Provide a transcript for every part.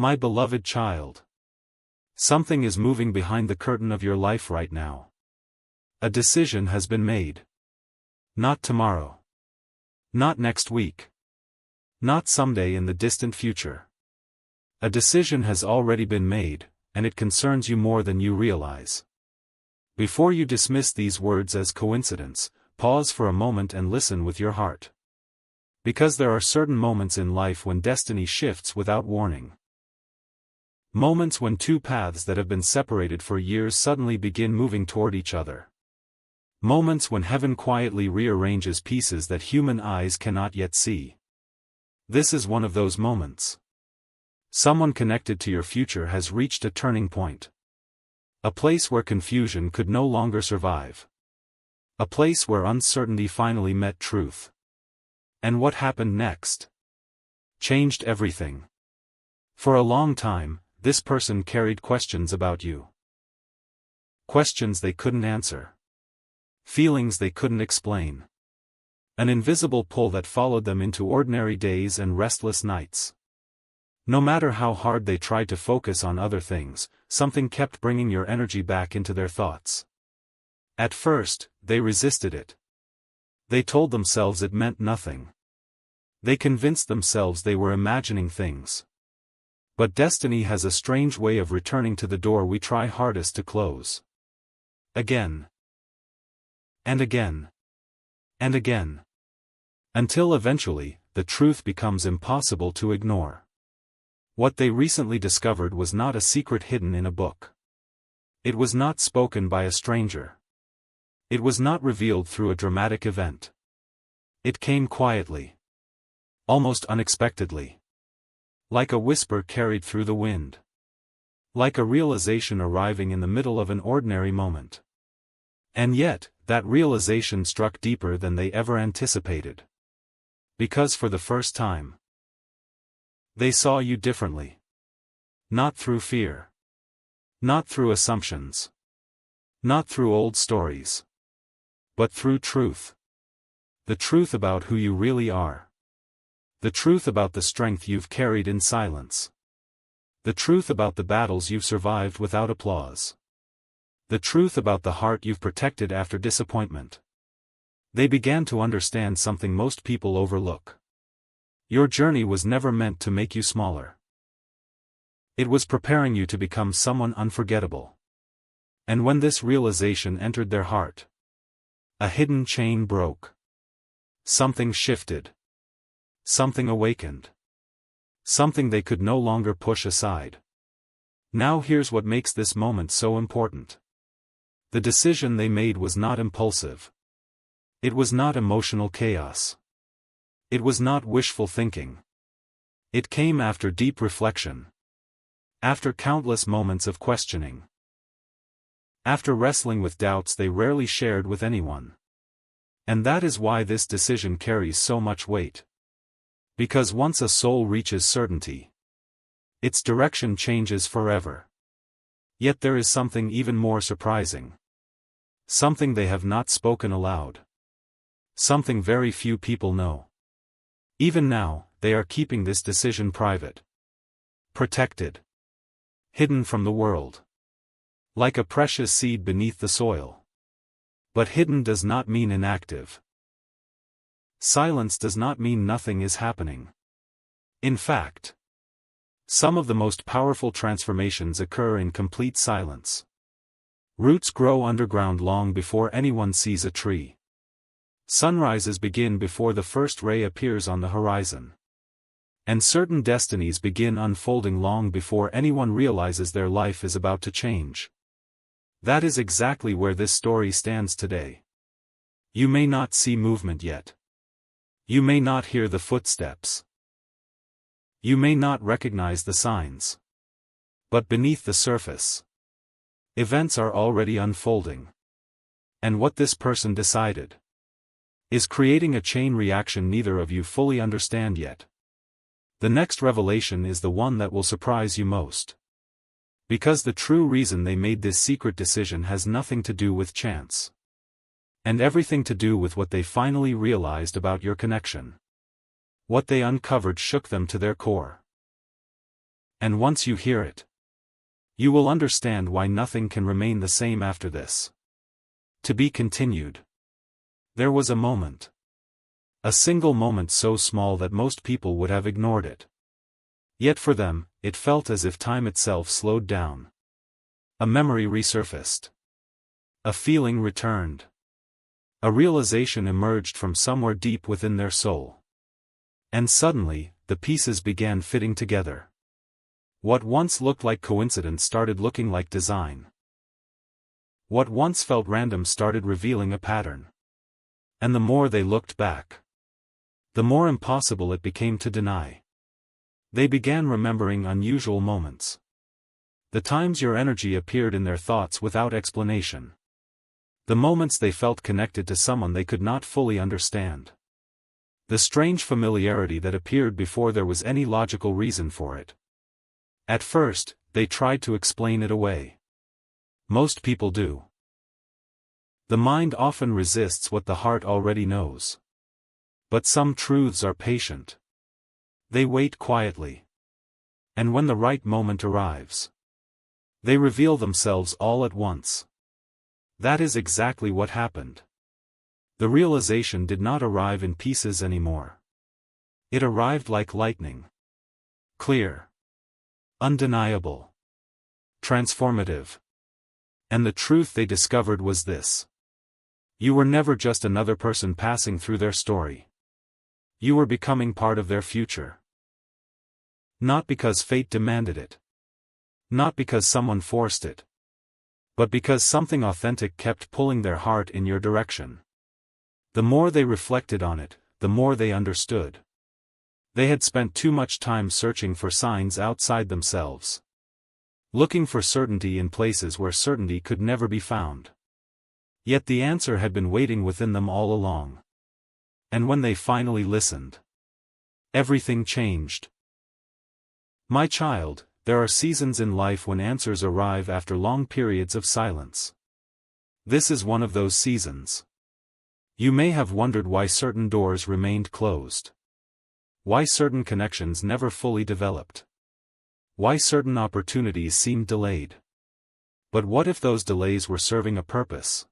My beloved child. Something is moving behind the curtain of your life right now. A decision has been made. Not tomorrow. Not next week. Not someday in the distant future. A decision has already been made, and it concerns you more than you realize. Before you dismiss these words as coincidence, pause for a moment and listen with your heart. Because there are certain moments in life when destiny shifts without warning. Moments when two paths that have been separated for years suddenly begin moving toward each other. Moments when heaven quietly rearranges pieces that human eyes cannot yet see. This is one of those moments. Someone connected to your future has reached a turning point. A place where confusion could no longer survive. A place where uncertainty finally met truth. And what happened next? Changed everything. For a long time, this person carried questions about you. Questions they couldn't answer. Feelings they couldn't explain. An invisible pull that followed them into ordinary days and restless nights. No matter how hard they tried to focus on other things, something kept bringing your energy back into their thoughts. At first, they resisted it. They told themselves it meant nothing. They convinced themselves they were imagining things. But destiny has a strange way of returning to the door we try hardest to close. Again. And again. And again. Until eventually, the truth becomes impossible to ignore. What they recently discovered was not a secret hidden in a book. It was not spoken by a stranger. It was not revealed through a dramatic event. It came quietly. Almost unexpectedly. Like a whisper carried through the wind. Like a realization arriving in the middle of an ordinary moment. And yet, that realization struck deeper than they ever anticipated. Because for the first time, they saw you differently. Not through fear. Not through assumptions. Not through old stories. But through truth. The truth about who you really are. The truth about the strength you've carried in silence. The truth about the battles you've survived without applause. The truth about the heart you've protected after disappointment. They began to understand something most people overlook. Your journey was never meant to make you smaller. It was preparing you to become someone unforgettable. And when this realization entered their heart, a hidden chain broke. Something shifted. Something awakened. Something they could no longer push aside. Now here's what makes this moment so important. The decision they made was not impulsive. It was not emotional chaos. It was not wishful thinking. It came after deep reflection. After countless moments of questioning. After wrestling with doubts they rarely shared with anyone. And that is why this decision carries so much weight. Because once a soul reaches certainty, its direction changes forever. Yet there is something even more surprising. Something they have not spoken aloud. Something very few people know. Even now, they are keeping this decision private. Protected. Hidden from the world. Like a precious seed beneath the soil. But hidden does not mean inactive. Silence does not mean nothing is happening. In fact, some of the most powerful transformations occur in complete silence. Roots grow underground long before anyone sees a tree. Sunrises begin before the first ray appears on the horizon. And certain destinies begin unfolding long before anyone realizes their life is about to change. That is exactly where this story stands today. You may not see movement yet. You may not hear the footsteps. You may not recognize the signs. But beneath the surface, events are already unfolding. And what this person decided is creating a chain reaction neither of you fully understand yet. The next revelation is the one that will surprise you most. Because the true reason they made this secret decision has nothing to do with chance. And everything to do with what they finally realized about your connection. What they uncovered shook them to their core. And once you hear it, you will understand why nothing can remain the same after this. To be continued. There was a moment. A single moment so small that most people would have ignored it. Yet for them, it felt as if time itself slowed down. A memory resurfaced. A feeling returned. A realization emerged from somewhere deep within their soul. And suddenly, the pieces began fitting together. What once looked like coincidence started looking like design. What once felt random started revealing a pattern. And the more they looked back, the more impossible it became to deny. They began remembering unusual moments. The times your energy appeared in their thoughts without explanation. The moments they felt connected to someone they could not fully understand. The strange familiarity that appeared before there was any logical reason for it. At first, they tried to explain it away. Most people do. The mind often resists what the heart already knows. But some truths are patient. They wait quietly. And when the right moment arrives, they reveal themselves all at once. That is exactly what happened. The realization did not arrive in pieces anymore. It arrived like lightning. Clear. Undeniable. Transformative. And the truth they discovered was this. You were never just another person passing through their story. You were becoming part of their future. Not because fate demanded it. Not because someone forced it. But because something authentic kept pulling their heart in your direction. The more they reflected on it, the more they understood. They had spent too much time searching for signs outside themselves. Looking for certainty in places where certainty could never be found. Yet the answer had been waiting within them all along. And when they finally listened, everything changed. My child, there are seasons in life when answers arrive after long periods of silence. This is one of those seasons. You may have wondered why certain doors remained closed. Why certain connections never fully developed. Why certain opportunities seemed delayed. But what if those delays were serving a purpose?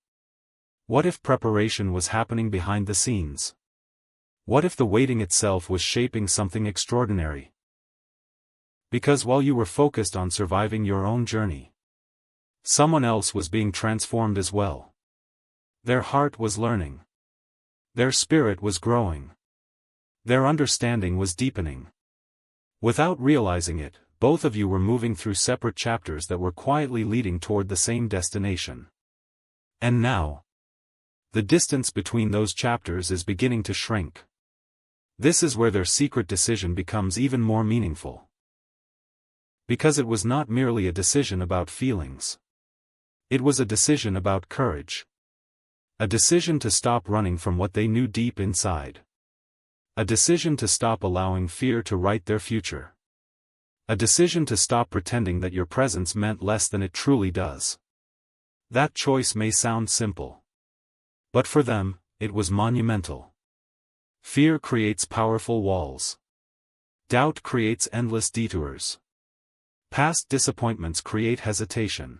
What if preparation was happening behind the scenes? What if the waiting itself was shaping something extraordinary? Because while you were focused on surviving your own journey, someone else was being transformed as well. Their heart was learning. Their spirit was growing. Their understanding was deepening. Without realizing it, both of you were moving through separate chapters that were quietly leading toward the same destination. And now, the distance between those chapters is beginning to shrink. This is where their secret decision becomes even more meaningful. Because it was not merely a decision about feelings. It was a decision about courage. A decision to stop running from what they knew deep inside. A decision to stop allowing fear to write their future. A decision to stop pretending that your presence meant less than it truly does. That choice may sound simple. But for them, it was monumental. Fear creates powerful walls. Doubt creates endless detours. Past disappointments create hesitation.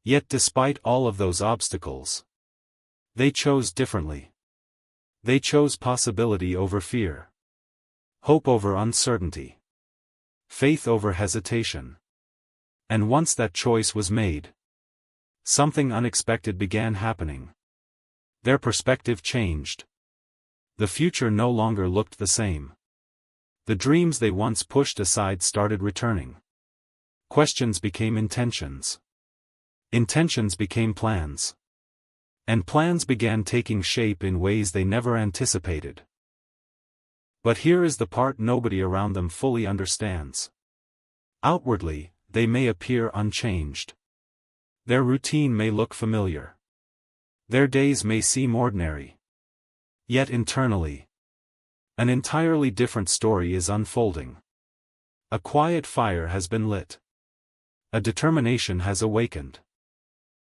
Yet despite all of those obstacles, they chose differently. They chose possibility over fear. Hope over uncertainty. Faith over hesitation. And once that choice was made, something unexpected began happening. Their perspective changed. The future no longer looked the same. The dreams they once pushed aside started returning. Questions became intentions. Intentions became plans. And plans began taking shape in ways they never anticipated. But here is the part nobody around them fully understands. Outwardly, they may appear unchanged. Their routine may look familiar. Their days may seem ordinary. Yet internally, an entirely different story is unfolding. A quiet fire has been lit. A determination has awakened.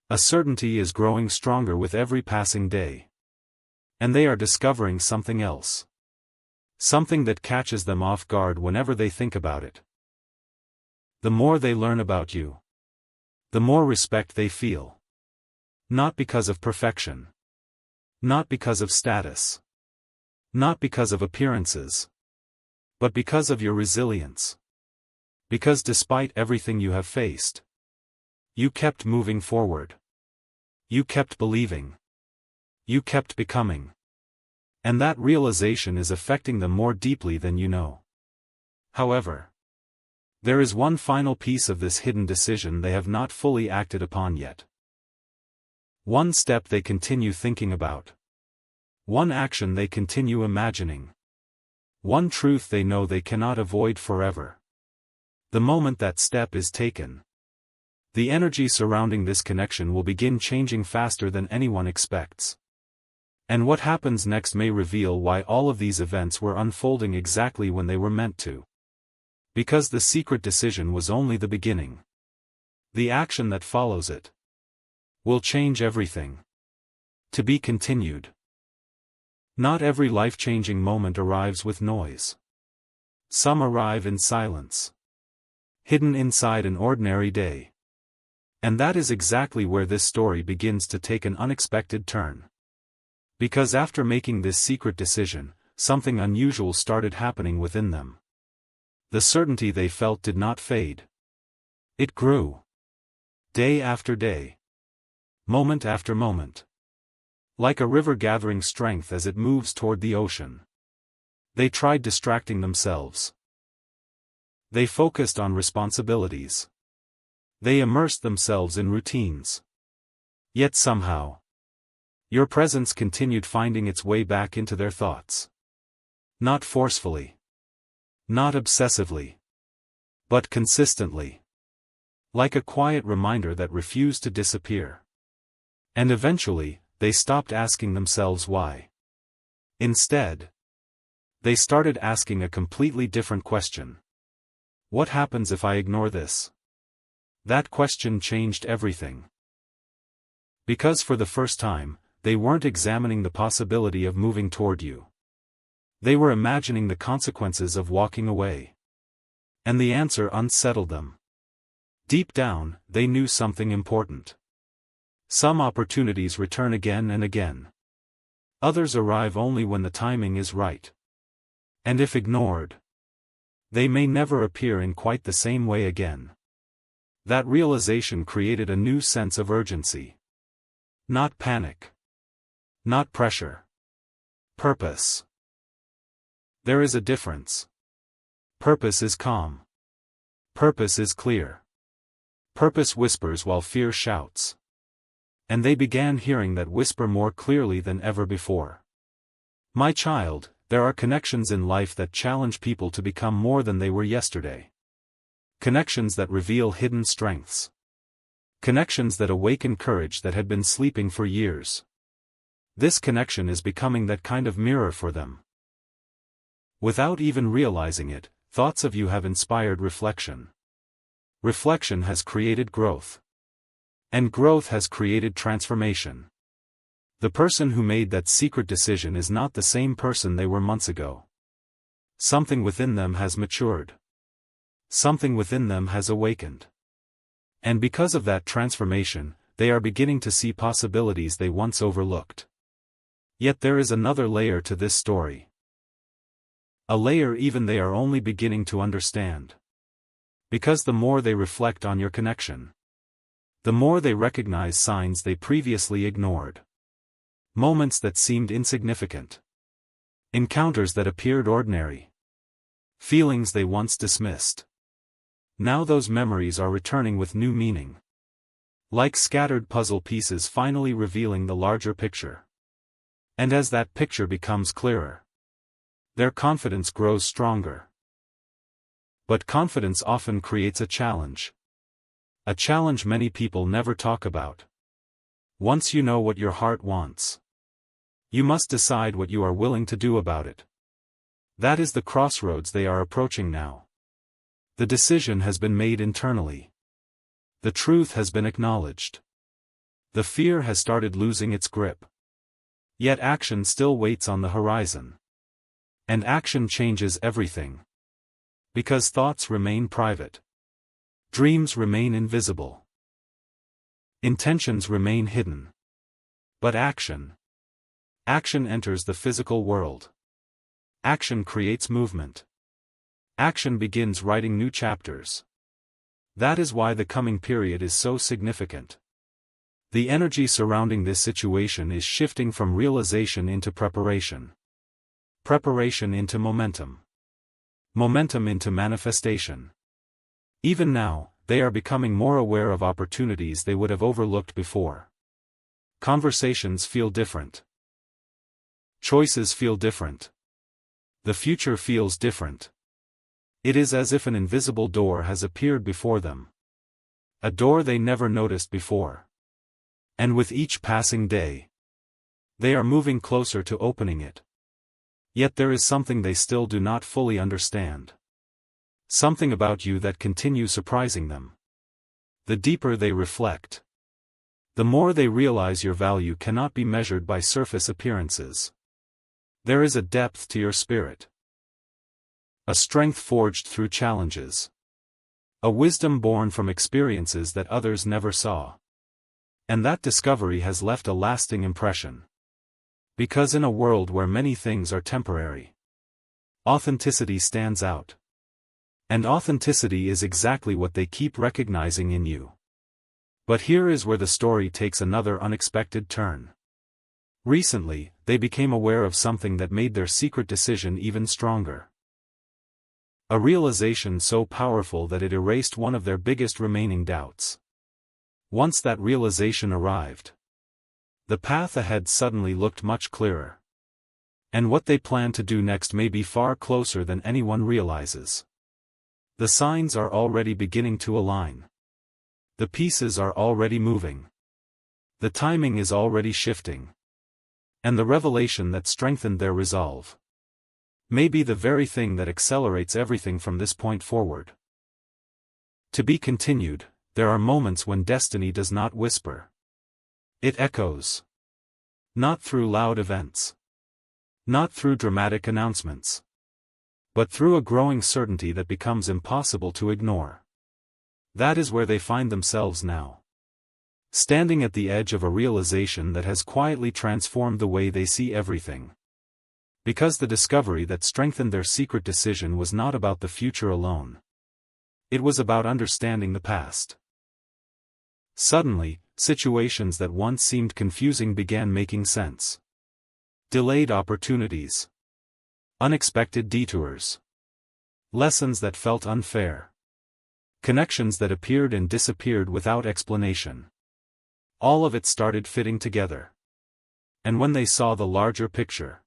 A certainty is growing stronger with every passing day. And they are discovering something else. Something that catches them off guard whenever they think about it. The more they learn about you, the more respect they feel. Not because of perfection. Not because of status. Not because of appearances. But because of your resilience. Because despite everything you have faced, you kept moving forward. You kept believing. You kept becoming. And that realization is affecting them more deeply than you know. However, there is one final piece of this hidden decision they have not fully acted upon yet. One step they continue thinking about. One action they continue imagining. One truth they know they cannot avoid forever. The moment that step is taken, the energy surrounding this connection will begin changing faster than anyone expects. And what happens next may reveal why all of these events were unfolding exactly when they were meant to. Because the secret decision was only the beginning. The action that follows it will change everything. To be continued. Not every life-changing moment arrives with noise. Some arrive in silence. Hidden inside an ordinary day. And that is exactly where this story begins to take an unexpected turn. Because after making this secret decision, something unusual started happening within them. The certainty they felt did not fade. It grew. Day after day. Moment after moment. Like a river gathering strength as it moves toward the ocean. They tried distracting themselves. They focused on responsibilities. They immersed themselves in routines. Yet somehow, your presence continued finding its way back into their thoughts. Not forcefully. Not obsessively. But consistently. Like a quiet reminder that refused to disappear. And eventually, they stopped asking themselves why. Instead, they started asking a completely different question. What happens if I ignore this? That question changed everything. Because for the first time, they weren't examining the possibility of moving toward you. They were imagining the consequences of walking away. And the answer unsettled them. Deep down, they knew something important. Some opportunities return again and again. Others arrive only when the timing is right. And if ignored, they may never appear in quite the same way again. That realization created a new sense of urgency. Not panic. Not pressure. Purpose. There is a difference. Purpose is calm. Purpose is clear. Purpose whispers while fear shouts. And they began hearing that whisper more clearly than ever before. My child, there are connections in life that challenge people to become more than they were yesterday. Connections that reveal hidden strengths. Connections that awaken courage that had been sleeping for years. This connection is becoming that kind of mirror for them. Without even realizing it, thoughts of you have inspired reflection. Reflection has created growth. And growth has created transformation. The person who made that secret decision is not the same person they were months ago. Something within them has matured. Something within them has awakened. And because of that transformation, they are beginning to see possibilities they once overlooked. Yet there is another layer to this story. A layer even they are only beginning to understand. Because the more they reflect on your connection, the more they recognize signs they previously ignored. Moments that seemed insignificant. Encounters that appeared ordinary. Feelings they once dismissed. Now those memories are returning with new meaning. Like scattered puzzle pieces finally revealing the larger picture. And as that picture becomes clearer, their confidence grows stronger. But confidence often creates a challenge. A challenge many people never talk about. Once you know what your heart wants, you must decide what you are willing to do about it. That is the crossroads they are approaching now. The decision has been made internally. The truth has been acknowledged. The fear has started losing its grip. Yet action still waits on the horizon. And action changes everything. Because thoughts remain private. Dreams remain invisible. Intentions remain hidden. But action enters the physical world. Action creates movement. Action begins writing new chapters. That is why the coming period is so significant. The energy surrounding this situation is shifting from realization into preparation. Preparation into momentum. Momentum into manifestation. Even now, they are becoming more aware of opportunities they would have overlooked before. Conversations feel different. Choices feel different. The future feels different. It is as if an invisible door has appeared before them. A door they never noticed before. And with each passing day, they are moving closer to opening it. Yet there is something they still do not fully understand. Something about you that continues surprising them. The deeper they reflect, the more they realize your value cannot be measured by surface appearances. There is a depth to your spirit. A strength forged through challenges. A wisdom born from experiences that others never saw. And that discovery has left a lasting impression. Because in a world where many things are temporary, authenticity stands out. And authenticity is exactly what they keep recognizing in you. But here is where the story takes another unexpected turn. Recently, they became aware of something that made their secret decision even stronger. A realization so powerful that it erased one of their biggest remaining doubts. Once that realization arrived, the path ahead suddenly looked much clearer. And what they plan to do next may be far closer than anyone realizes. The signs are already beginning to align. The pieces are already moving. The timing is already shifting. And the revelation that strengthened their resolve may be the very thing that accelerates everything from this point forward. To be continued. There are moments when destiny does not whisper. It echoes. Not through loud events. Not through dramatic announcements. But through a growing certainty that becomes impossible to ignore. That is where they find themselves now. Standing at the edge of a realization that has quietly transformed the way they see everything. Because the discovery that strengthened their secret decision was not about the future alone. It was about understanding the past. Suddenly, situations that once seemed confusing began making sense. Delayed opportunities. Unexpected detours. Lessons that felt unfair. Connections that appeared and disappeared without explanation. All of it started fitting together. And when they saw the larger picture,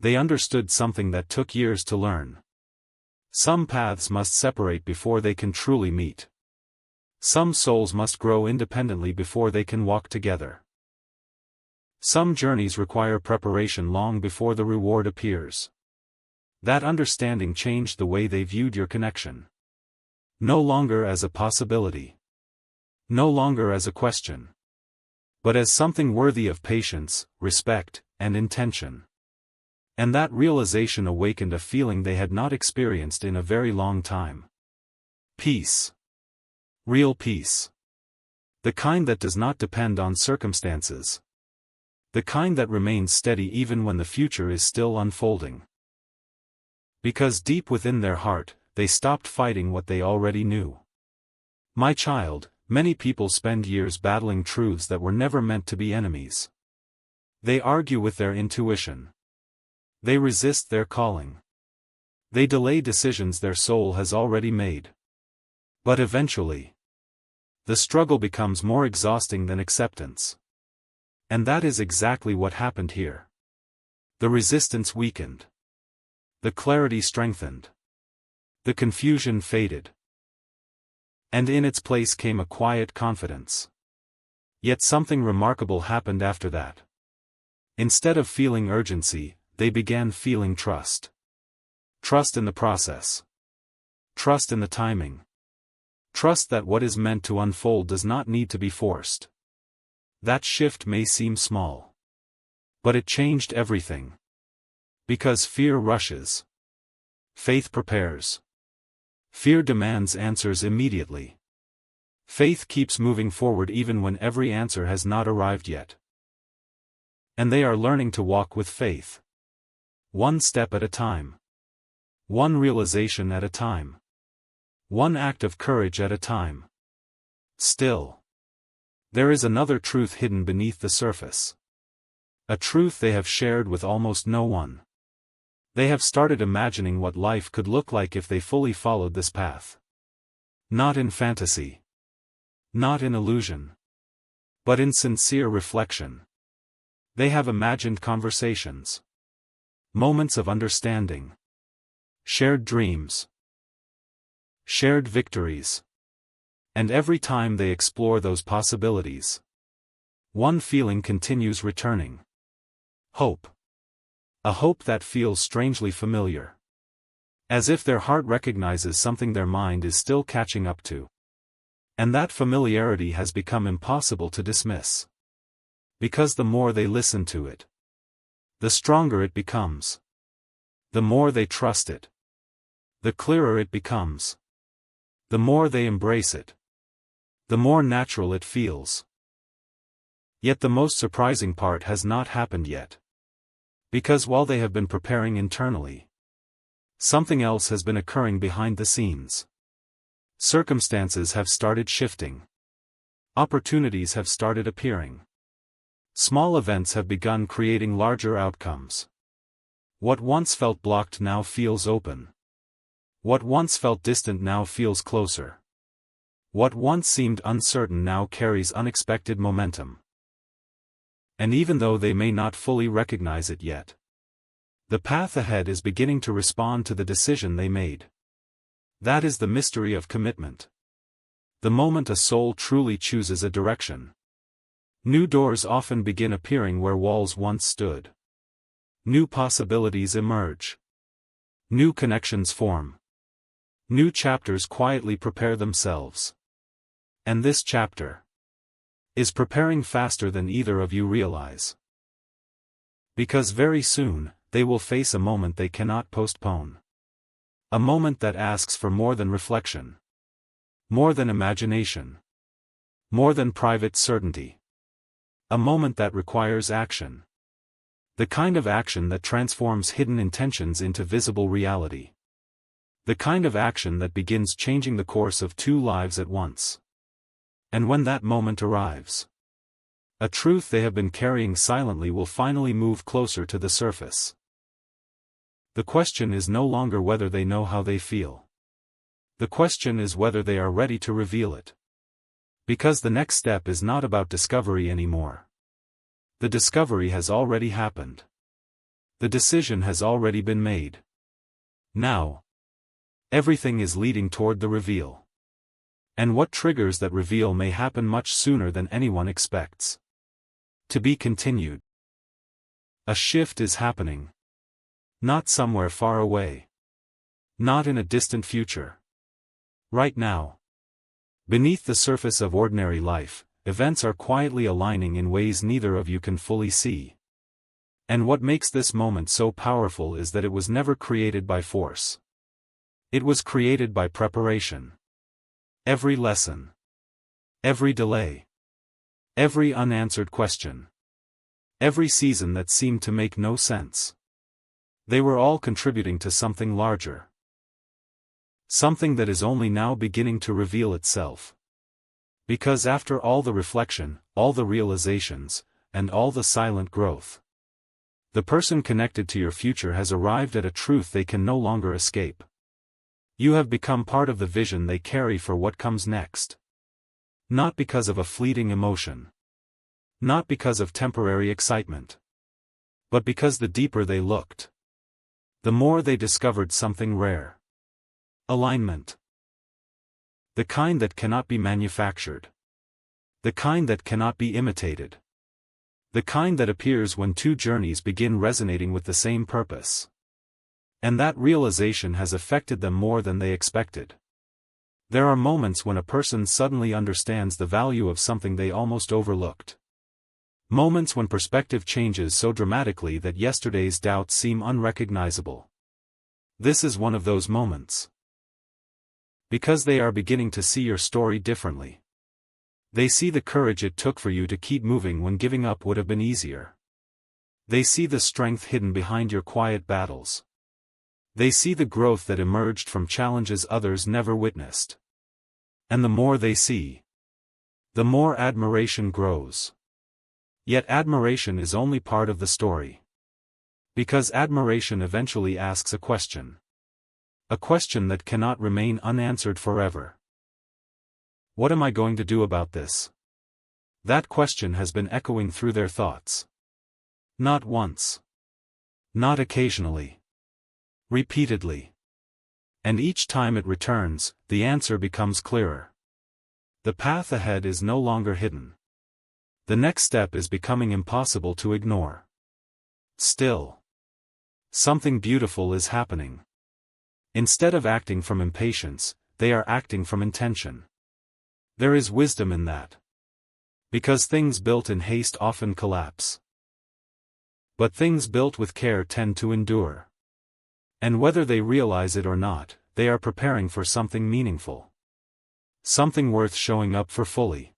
they understood something that took years to learn. Some paths must separate before they can truly meet. Some souls must grow independently before they can walk together. Some journeys require preparation long before the reward appears. That understanding changed the way they viewed your connection. No longer as a possibility. No longer as a question. But as something worthy of patience, respect, and intention. And that realization awakened a feeling they had not experienced in a very long time. Peace. Real peace. The kind that does not depend on circumstances. The kind that remains steady even when the future is still unfolding. Because deep within their heart, they stopped fighting what they already knew. My child, many people spend years battling truths that were never meant to be enemies. They argue with their intuition. They resist their calling. They delay decisions their soul has already made. But eventually, the struggle becomes more exhausting than acceptance. And that is exactly what happened here. The resistance weakened. The clarity strengthened. The confusion faded. And in its place came a quiet confidence. Yet something remarkable happened after that. Instead of feeling urgency, they began feeling trust. Trust in the process. Trust in the timing. Trust that what is meant to unfold does not need to be forced. That shift may seem small. But it changed everything. Because fear rushes. Faith prepares. Fear demands answers immediately. Faith keeps moving forward even when every answer has not arrived yet. And they are learning to walk with faith. One step at a time. One realization at a time. One act of courage at a time. Still, there is another truth hidden beneath the surface. A truth they have shared with almost no one. They have started imagining what life could look like if they fully followed this path. Not in fantasy. Not in illusion. But in sincere reflection. They have imagined conversations. Moments of understanding. Shared dreams. Shared victories. And every time they explore those possibilities, one feeling continues returning. Hope. A hope that feels strangely familiar. As if their heart recognizes something their mind is still catching up to. And that familiarity has become impossible to dismiss. Because the more they listen to it, the stronger it becomes. The more they trust it, the clearer it becomes. The more they embrace it, the more natural it feels. Yet the most surprising part has not happened yet. Because while they have been preparing internally, something else has been occurring behind the scenes. Circumstances have started shifting. Opportunities have started appearing. Small events have begun creating larger outcomes. What once felt blocked now feels open. What once felt distant now feels closer. What once seemed uncertain now carries unexpected momentum. And even though they may not fully recognize it yet, the path ahead is beginning to respond to the decision they made. That is the mystery of commitment. The moment a soul truly chooses a direction, new doors often begin appearing where walls once stood. New possibilities emerge. New connections form. New chapters quietly prepare themselves. And this chapter is preparing faster than either of you realize. Because very soon, they will face a moment they cannot postpone. A moment that asks for more than reflection. More than imagination. More than private certainty. A moment that requires action. The kind of action that transforms hidden intentions into visible reality. The kind of action that begins changing the course of two lives at once. And when that moment arrives, a truth they have been carrying silently will finally move closer to the surface. The question is no longer whether they know how they feel. The question is whether they are ready to reveal it. Because the next step is not about discovery anymore. The discovery has already happened. The decision has already been made. Now, everything is leading toward the reveal. And what triggers that reveal may happen much sooner than anyone expects. To be continued. A shift is happening. Not somewhere far away. Not in a distant future. Right now. Beneath the surface of ordinary life, events are quietly aligning in ways neither of you can fully see. And what makes this moment so powerful is that it was never created by force. It was created by preparation. Every lesson. Every delay. Every unanswered question. Every season that seemed to make no sense. They were all contributing to something larger. Something that is only now beginning to reveal itself. Because after all the reflection, all the realizations, and all the silent growth, the person connected to your future has arrived at a truth they can no longer escape. You have become part of the vision they carry for what comes next. Not because of a fleeting emotion. Not because of temporary excitement. But because the deeper they looked, the more they discovered something rare. Alignment. The kind that cannot be manufactured. The kind that cannot be imitated. The kind that appears when two journeys begin resonating with the same purpose. And that realization has affected them more than they expected. There are moments when a person suddenly understands the value of something they almost overlooked. Moments when perspective changes so dramatically that yesterday's doubts seem unrecognizable. This is one of those moments. Because they are beginning to see your story differently. They see the courage it took for you to keep moving when giving up would have been easier. They see the strength hidden behind your quiet battles. They see the growth that emerged from challenges others never witnessed. And the more they see, the more admiration grows. Yet admiration is only part of the story. Because admiration eventually asks a question. A question that cannot remain unanswered forever. What am I going to do about this? That question has been echoing through their thoughts. Not once. Not occasionally. Repeatedly. And each time it returns, the answer becomes clearer. The path ahead is no longer hidden. The next step is becoming impossible to ignore. Still, something beautiful is happening. Instead of acting from impatience, they are acting from intention. There is wisdom in that. Because things built in haste often collapse. But things built with care tend to endure. And whether they realize it or not, they are preparing for something meaningful. Something worth showing up for fully.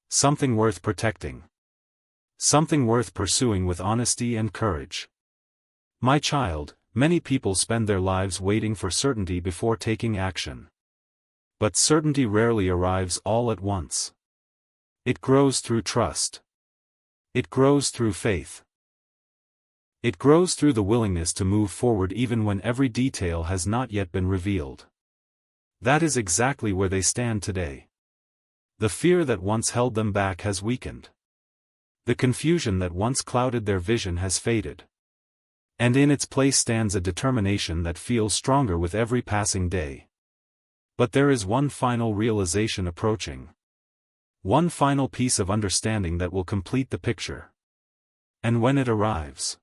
Something worth protecting. Something worth pursuing with honesty and courage. My child, many people spend their lives waiting for certainty before taking action. But certainty rarely arrives all at once. It grows through trust. It grows through faith. It grows through the willingness to move forward even when every detail has not yet been revealed. That is exactly where they stand today. The fear that once held them back has weakened. The confusion that once clouded their vision has faded. And in its place stands a determination that feels stronger with every passing day. But there is one final realization approaching. One final piece of understanding that will complete the picture. And when it arrives,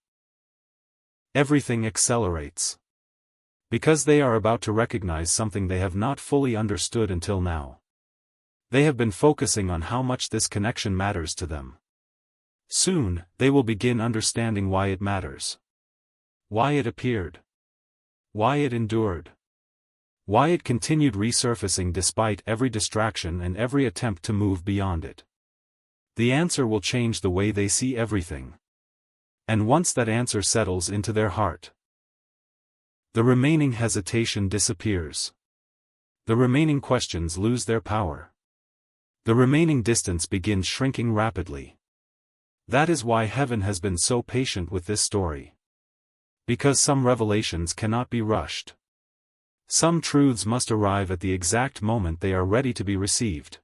everything accelerates. Because they are about to recognize something they have not fully understood until now. They have been focusing on how much this connection matters to them. Soon, they will begin understanding why it matters. Why it appeared. Why it endured. Why it continued resurfacing despite every distraction and every attempt to move beyond it. The answer will change the way they see everything. And once that answer settles into their heart, the remaining hesitation disappears. The remaining questions lose their power. The remaining distance begins shrinking rapidly. That is why heaven has been so patient with this story. Because some revelations cannot be rushed. Some truths must arrive at the exact moment they are ready to be received.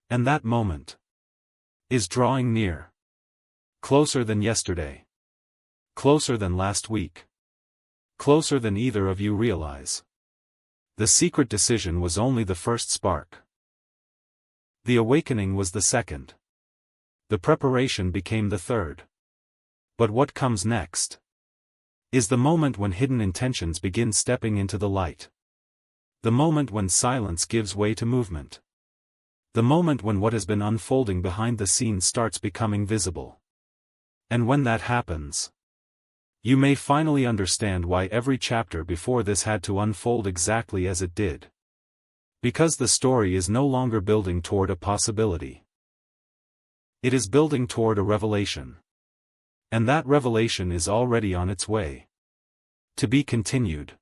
And that moment is drawing near. Closer than yesterday. Closer than last week. Closer than either of you realize. The secret decision was only the first spark. The awakening was the second. The preparation became the third. But what comes next is the moment when hidden intentions begin stepping into the light. The moment when silence gives way to movement. The moment when what has been unfolding behind the scenes starts becoming visible. And when that happens, you may finally understand why every chapter before this had to unfold exactly as it did. Because the story is no longer building toward a possibility. It is building toward a revelation. And that revelation is already on its way. To be continued.